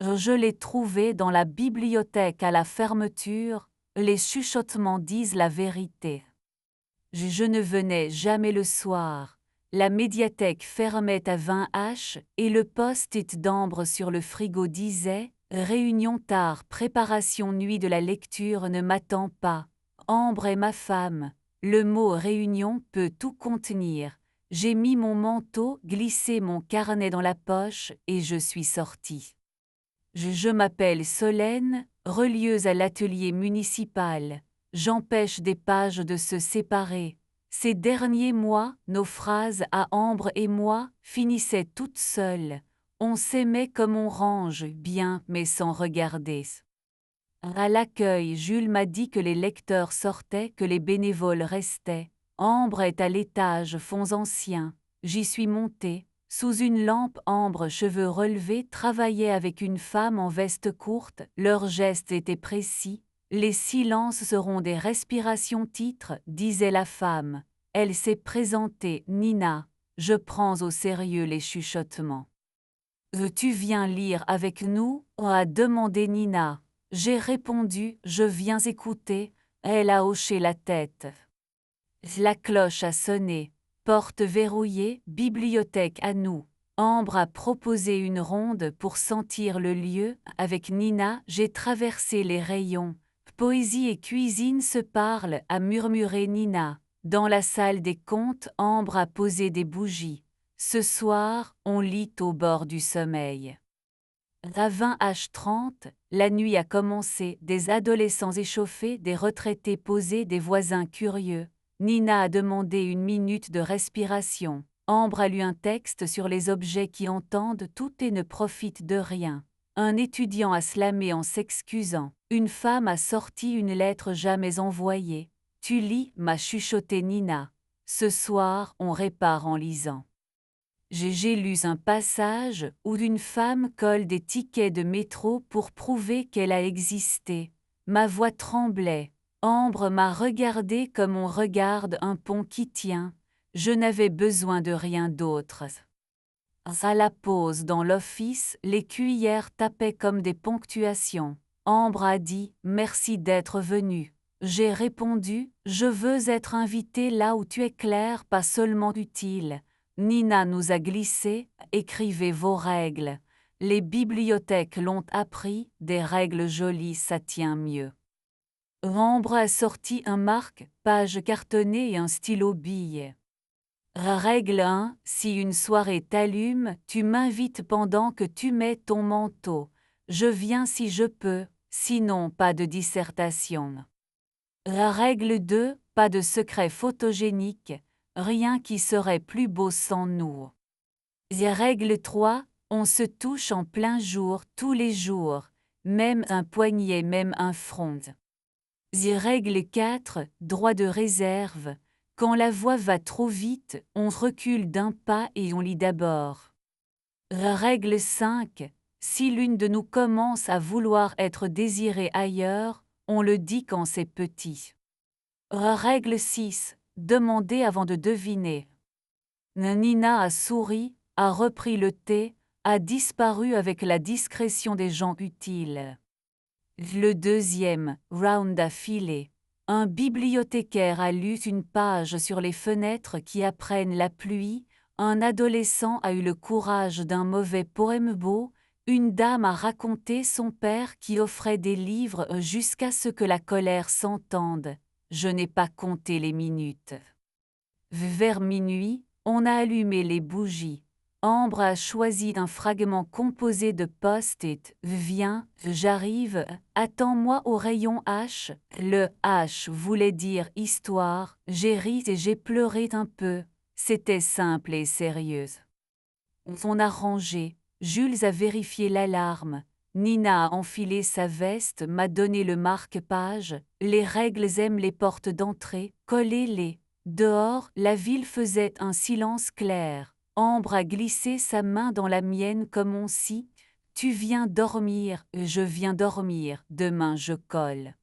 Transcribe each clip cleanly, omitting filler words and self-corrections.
Je l'ai trouvé dans la bibliothèque à la fermeture, les chuchotements disent la vérité. Je ne venais jamais le soir. La médiathèque fermait à 20h et le post-it d'ambre sur le frigo disait « Réunion tard, préparation nuit de la lecture ne m'attend pas. Ambre est ma femme. » Le mot réunion peut tout contenir. J'ai mis mon manteau, glissé mon carnet dans la poche et je suis sortie. Je m'appelle Solène, relieuse à l'atelier municipal. J'empêche des pages de se séparer. Ces derniers mois, nos phrases à Ambre et moi finissaient toutes seules. On s'aimait comme on range, bien mais sans regarder. À l'accueil, Jules m'a dit que les lecteurs sortaient, que les bénévoles restaient. Ambre est à l'étage fonds anciens. J'y suis montée. Sous une lampe, Ambre, cheveux relevés, travaillait avec une femme en veste courte. Leurs gestes étaient précis. Les silences seront des respirations titres, disait la femme. Elle s'est présentée, Nina. Je prends au sérieux les chuchotements. Tu viens lire avec nous a demandé Nina. J'ai répondu, je viens écouter. Elle a hoché la tête. La cloche a sonné. Porte verrouillée, bibliothèque à nous. Ambre a proposé une ronde pour sentir le lieu. Avec Nina, j'ai traversé les rayons. Poésie et cuisine se parlent, a murmuré Nina. Dans la salle des contes, Ambre a posé des bougies. Ce soir, on lit au bord du sommeil. À 20h30, la nuit a commencé, des adolescents échauffés, des retraités posés, des voisins curieux. Nina a demandé une minute de respiration. Ambre a lu un texte sur les objets qui entendent tout et ne profitent de rien. Un étudiant a slamé en s'excusant. Une femme a sorti une lettre jamais envoyée. Tu lis, m'a chuchoté Nina. Ce soir, on répare en lisant. J'ai lu un passage où une femme colle des tickets de métro pour prouver qu'elle a existé. Ma voix tremblait. Ambre m'a regardé comme on regarde un pont qui tient. Je n'avais besoin de rien d'autre. À la pause dans l'office, les cuillères tapaient comme des ponctuations. Ambre a dit « Merci d'être venue ». J'ai répondu « Je veux être invitée là où tu es clair, pas seulement utile ». Nina nous a glissé « Écrivez vos règles ». Les bibliothèques l'ont appris, des règles jolies ça tient mieux. Ambre a sorti un marque-page cartonné et un stylo bille. Règle 1, si une soirée t'allume, tu m'invites pendant que tu mets ton manteau. Je viens si je peux, sinon pas de dissertation. Règle 2, pas de secret photogénique, rien qui serait plus beau sans nous. Règle 3, on se touche en plein jour tous les jours, même un poignet, même un front. Règle 4, droit de réserve. Quand la voix va trop vite, on recule d'un pas et on lit d'abord. Règle 5. Si l'une de nous commence à vouloir être désirée ailleurs, on le dit quand c'est petit. Règle 6. Demander avant de deviner. Nina a souri, a repris le thé, a disparu avec la discrétion des gens utiles. Le deuxième round a filé. Un bibliothécaire a lu une page sur les fenêtres qui apprennent la pluie, un adolescent a eu le courage d'un mauvais poème beau, une dame a raconté son père qui offrait des livres jusqu'à ce que la colère s'entende. Je n'ai pas compté les minutes. Vers minuit, on a allumé les bougies. Ambre a choisi un fragment composé de post-it. Viens, j'arrive, attends-moi au rayon H. Le H voulait dire histoire. J'ai ri et j'ai pleuré un peu. C'était simple et sérieuse. On a rangé. Jules a vérifié l'alarme. Nina a enfilé sa veste, m'a donné le marque-page. Les règles aiment les portes d'entrée. Collez-les. Dehors, la ville faisait un silence clair. Ambre a glissé sa main dans la mienne comme on si « Tu viens dormir, je viens dormir, demain je colle. »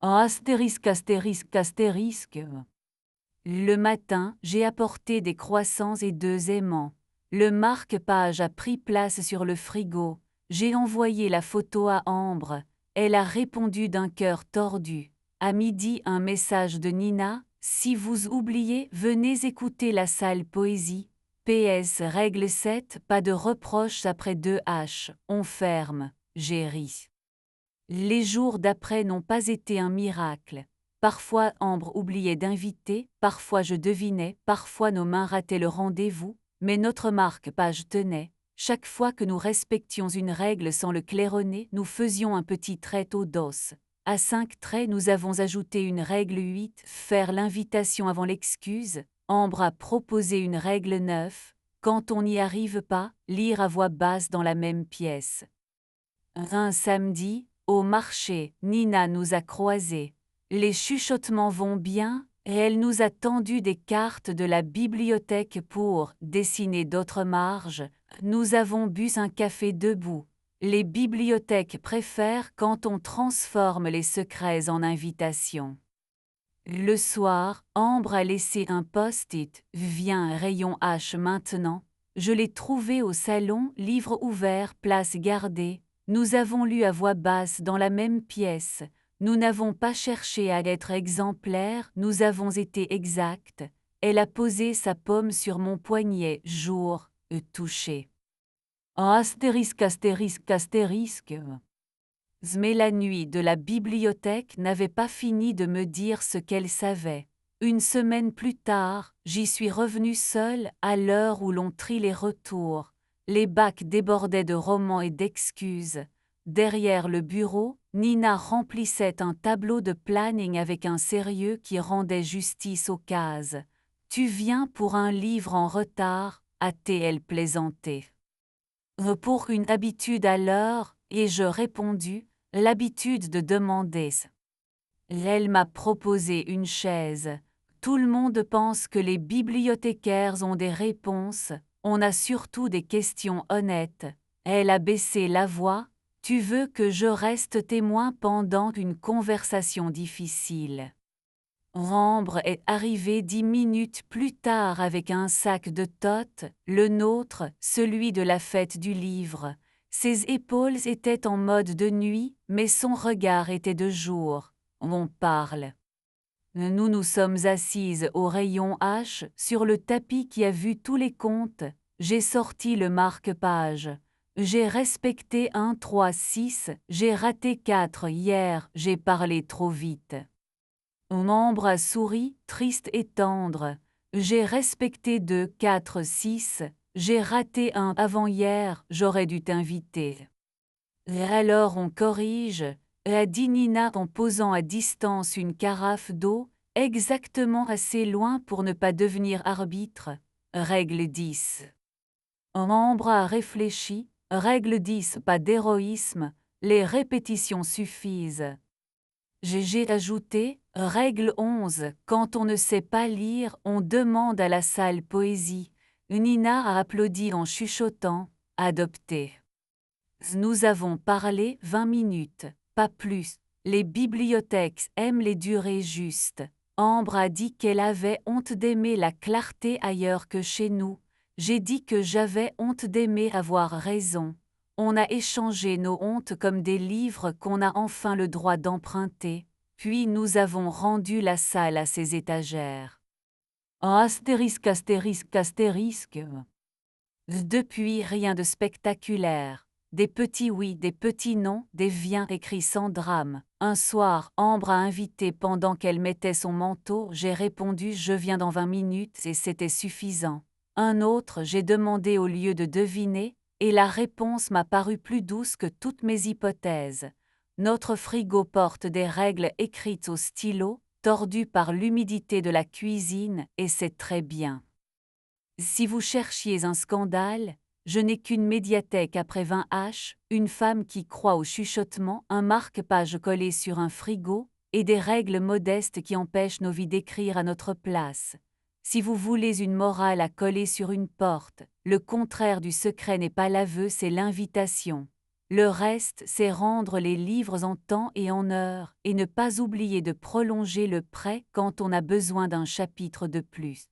Astérisque, astérisque, astérisque. Le matin, j'ai apporté des croissants et 2 aimants. Le marque-page a pris place sur le frigo. J'ai envoyé la photo à Ambre, elle a répondu d'un cœur tordu. À midi, un message de Nina, si vous oubliez, venez écouter la salle poésie. PS Règle 7, pas de reproches après 2H, on ferme, j'ai ri. Les jours d'après n'ont pas été un miracle. Parfois Ambre oubliait d'inviter, parfois je devinais, parfois nos mains rataient le rendez-vous, mais notre marque-page tenait. Chaque fois que nous respections une règle sans le claironner, nous faisions un petit trait au dos. À 5 traits, nous avons ajouté une règle 8, faire l'invitation avant l'excuse. Ambre a proposé une règle 9, quand on n'y arrive pas, lire à voix basse dans la même pièce. Un samedi, au marché, Nina nous a croisés. Les chuchotements vont bien, et elle nous a tendu des cartes de la bibliothèque pour dessiner d'autres marges. Nous avons bu un café debout. Les bibliothèques préfèrent quand on transforme les secrets en invitations. Le soir, Ambre a laissé un post-it. Viens, rayon H maintenant. Je l'ai trouvé au salon, livre ouvert, place gardée. Nous avons lu à voix basse dans la même pièce. Nous n'avons pas cherché à être exemplaires, nous avons été exacts. Elle a posé sa paume sur mon poignet, jour, touché. Astérisque, astérisque, astérisque. Mais la nuit de la bibliothèque n'avait pas fini de me dire ce qu'elle savait. Une semaine plus tard, j'y suis revenue seule à l'heure où l'on trie les retours. Les bacs débordaient de romans et d'excuses. Derrière le bureau, Nina remplissait un tableau de planning avec un sérieux qui rendait justice aux cases. Tu viens pour un livre en retard, a-t-elle plaisanté. Pour une habitude à l'heure, ai-je répondu, l'habitude de demander. Elle m'a proposé une chaise. Tout le monde pense que les bibliothécaires ont des réponses, on a surtout des questions honnêtes. Elle a baissé la voix. Tu veux que je reste témoin pendant une conversation difficile. Ambre est arrivée 10 minutes plus tard avec un sac de totes, le nôtre, celui de la fête du livre. Ses épaules étaient en mode de nuit, mais son regard était de jour. On parle. Nous nous sommes assises au rayon H, sur le tapis qui a vu tous les comptes. J'ai sorti le marque-page. J'ai respecté 1, 3, 6, j'ai raté 4 hier, j'ai parlé trop vite. Ambre a souri, triste et tendre. J'ai respecté 2, 4, 6, j'ai raté 1 avant-hier, j'aurais dû t'inviter. Et alors on corrige, a dit Nina en posant à distance une carafe d'eau, exactement assez loin pour ne pas devenir arbitre. Règle 10. Ambre a réfléchi, règle 10, pas d'héroïsme, les répétitions suffisent. J'ai ajouté, règle 11, quand on ne sait pas lire, on demande à la salle poésie. Nina a applaudi en chuchotant, adopté. Nous avons parlé 20 minutes, pas plus. Les bibliothèques aiment les durées justes. Ambre a dit qu'elle avait honte d'aimer la clarté ailleurs que chez nous. J'ai dit que j'avais honte d'aimer avoir raison. On a échangé nos hontes comme des livres qu'on a enfin le droit d'emprunter, puis nous avons rendu la salle à ses étagères. Astérisque, astérisque, astérisque. Depuis, rien de spectaculaire. Des petits oui, des petits non, des viens écrits sans drame. Un soir, Ambre a invité pendant qu'elle mettait son manteau, j'ai répondu je viens dans 20 minutes et c'était suffisant. Un autre, j'ai demandé au lieu de deviner, et la réponse m'a paru plus douce que toutes mes hypothèses. Notre frigo porte des règles écrites au stylo, tordues par l'humidité de la cuisine, et c'est très bien. Si vous cherchiez un scandale, je n'ai qu'une médiathèque après 20H, une femme qui croit au chuchotement, un marque-page collé sur un frigo, et des règles modestes qui empêchent nos vies d'écrire à notre place. Si vous voulez une morale à coller sur une porte, le contraire du secret n'est pas l'aveu, c'est l'invitation. Le reste, c'est rendre les livres en temps et en heure, et ne pas oublier de prolonger le prêt quand on a besoin d'un chapitre de plus.